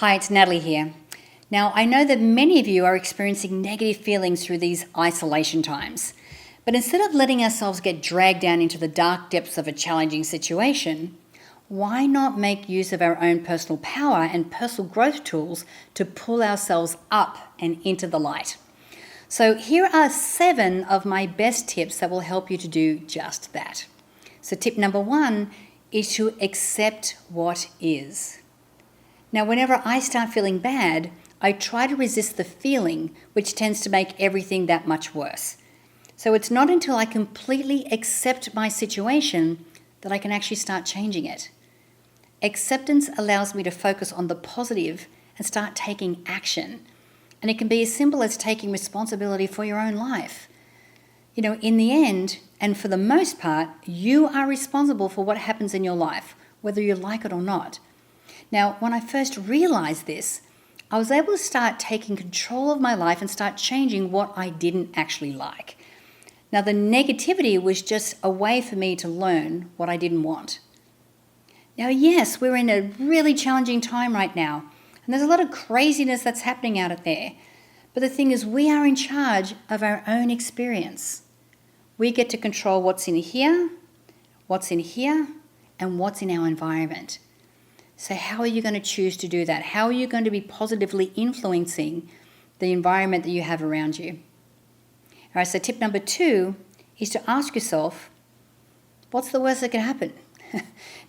Hi, it's Natalie here. Now, I know that many of you are experiencing negative feelings through these isolation times. But instead of letting ourselves get dragged down into the dark depths of a challenging situation, why not make use of our own personal power and personal growth tools to pull ourselves up and into the light? So here are 7 of my best tips that will help you to do just that. So tip number 1 is to accept what is. Now, whenever I start feeling bad, I try to resist the feeling, which tends to make everything that much worse. So it's not until I completely accept my situation that I can actually start changing it. Acceptance allows me to focus on the positive and start taking action. And it can be as simple as taking responsibility for your own life. You know, in the end, and for the most part, you are responsible for what happens in your life, whether you like it or not. Now, when I first realized this, I was able to start taking control of my life and start changing what I didn't actually like. Now, the negativity was just a way for me to learn what I didn't want. Now, yes, we're in a really challenging time right now, and there's a lot of craziness that's happening out there. But the thing is, we are in charge of our own experience. We get to control what's in here, and what's in our environment. So how are you going to choose to do that? How are you going to be positively influencing the environment that you have around you? All right, so tip number 2 is to ask yourself, what's the worst that can happen?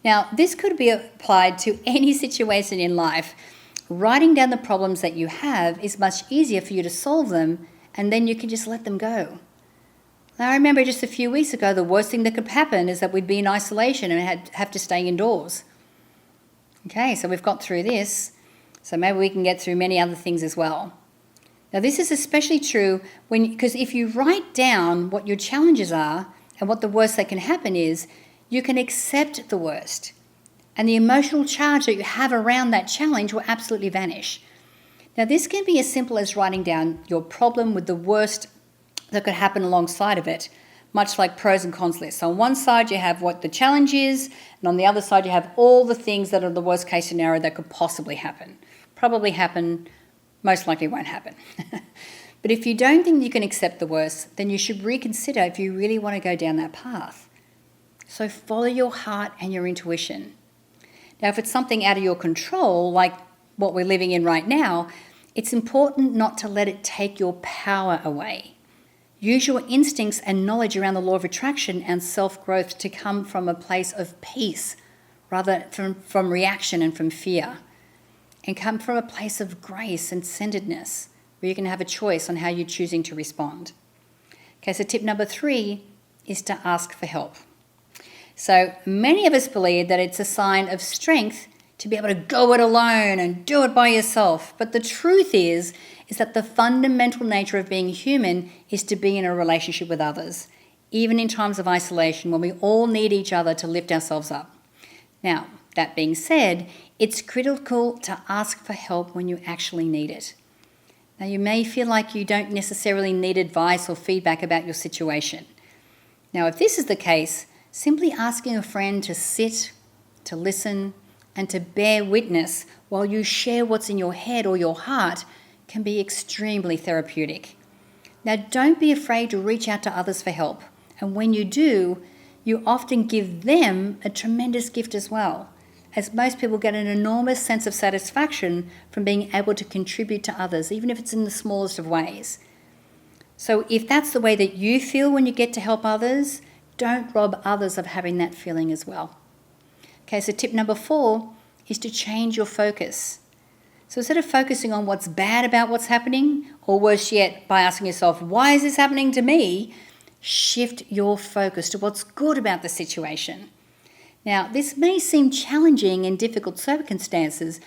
Now, this could be applied to any situation in life. Writing down the problems that you have is much easier for you to solve them, and then you can just let them go. Now, I remember just a few weeks ago, the worst thing that could happen is that we'd be in isolation and have to stay indoors. Okay, so we've got through this, so maybe we can get through many other things as well. Now, this is especially true because if you write down what your challenges are and what the worst that can happen is, you can accept the worst. And the emotional charge that you have around that challenge will absolutely vanish. Now, this can be as simple as writing down your problem with the worst that could happen alongside of it, much like pros and cons lists. So on one side, you have what the challenge is, and on the other side, you have all the things that are the worst case scenario that could possibly happen. Probably happen, most likely won't happen. But if you don't think you can accept the worst, then you should reconsider if you really want to go down that path. So follow your heart and your intuition. Now, if it's something out of your control, like what we're living in right now, it's important not to let it take your power away. Use your instincts and knowledge around the law of attraction and self-growth to come from a place of peace rather from reaction and from fear. And come from a place of grace and centeredness where you can have a choice on how you're choosing to respond. Okay, so tip number 3 is to ask for help. So many of us believe that it's a sign of strength to be able to go it alone and do it by yourself. But the truth is that the fundamental nature of being human is to be in a relationship with others, even in times of isolation when we all need each other to lift ourselves up. Now, that being said, it's critical to ask for help when you actually need it. Now, you may feel like you don't necessarily need advice or feedback about your situation. Now, if this is the case, simply asking a friend to sit, to listen, and to bear witness while you share what's in your head or your heart can be extremely therapeutic. Now, don't be afraid to reach out to others for help. And when you do, you often give them a tremendous gift as well, as most people get an enormous sense of satisfaction from being able to contribute to others, even if it's in the smallest of ways. So if that's the way that you feel when you get to help others, don't rob others of having that feeling as well. Okay, so tip number 4 is to change your focus. So instead of focusing on what's bad about what's happening, or worse yet, by asking yourself, why is this happening to me? Shift your focus to what's good about the situation. Now, this may seem challenging in difficult circumstances,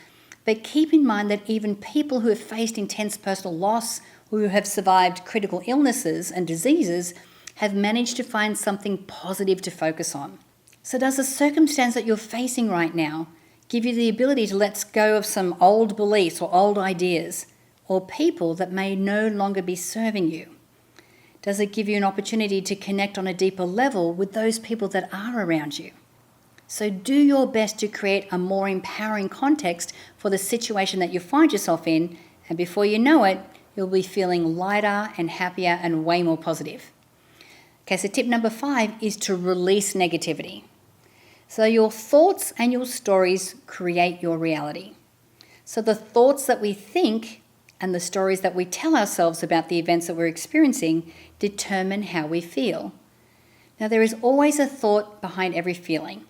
but keep in mind that even people who have faced intense personal loss, who have survived critical illnesses and diseases, have managed to find something positive to focus on. So does the circumstance that you're facing right now give you the ability to let go of some old beliefs or old ideas or people that may no longer be serving you? Does it give you an opportunity to connect on a deeper level with those people that are around you? So do your best to create a more empowering context for the situation that you find yourself in, and before you know it, you'll be feeling lighter and happier and way more positive. Okay, so tip number 5 is to release negativity. So your thoughts and your stories create your reality. So the thoughts that we think and the stories that we tell ourselves about the events that we're experiencing determine how we feel. Now, there is always a thought behind every feeling.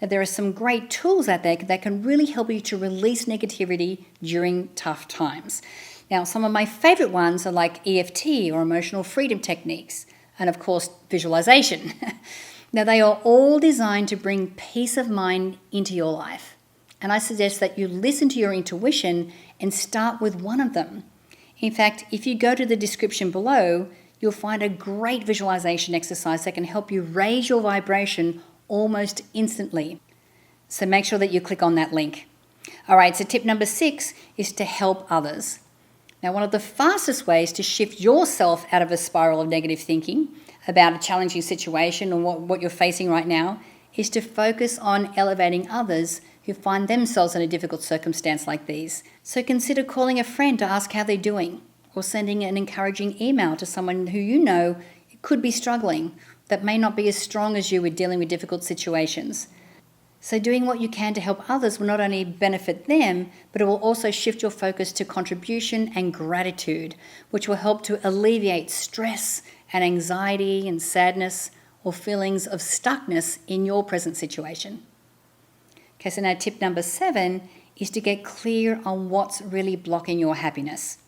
Now, there are some great tools out there that can really help you to release negativity during tough times. Now, some of my favorite ones are like EFT or emotional freedom techniques, and of course, visualization. Now, they are all designed to bring peace of mind into your life. And I suggest that you listen to your intuition and start with one of them. In fact, if you go to the description below, you'll find a great visualization exercise that can help you raise your vibration almost instantly. So make sure that you click on that link. All right, so tip number 6 is to help others. Now, one of the fastest ways to shift yourself out of a spiral of negative thinking about a challenging situation or what you're facing right now is to focus on elevating others who find themselves in a difficult circumstance like these. So consider calling a friend to ask how they're doing, or sending an encouraging email to someone who you know could be struggling, that may not be as strong as you with dealing with difficult situations. So doing what you can to help others will not only benefit them, but it will also shift your focus to contribution and gratitude, which will help to alleviate stress and anxiety and sadness or feelings of stuckness in your present situation. Okay, so now tip number 7 is to get clear on what's really blocking your happiness.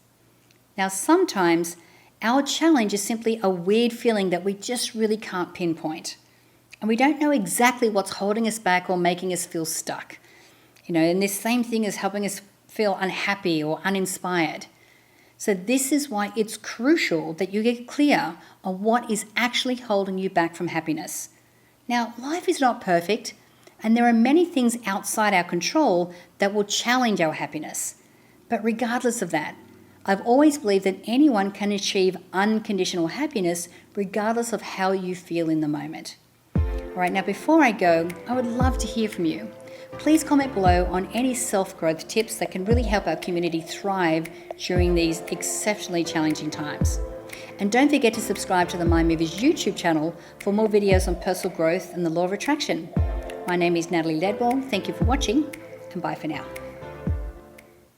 Now, sometimes our challenge is simply a weird feeling that we just really can't pinpoint. And we don't know exactly what's holding us back or making us feel stuck. And this same thing is helping us feel unhappy or uninspired. So this is why it's crucial that you get clear on what is actually holding you back from happiness. Now, life is not perfect, and there are many things outside our control that will challenge our happiness. But regardless of that, I've always believed that anyone can achieve unconditional happiness regardless of how you feel in the moment. All right, now before I go, I would love to hear from you. Please comment below on any self-growth tips that can really help our community thrive during these exceptionally challenging times. And don't forget to subscribe to the Mind Movers YouTube channel for more videos on personal growth and the law of attraction. My name is Natalie Ledwell. Thank you for watching, and bye for now.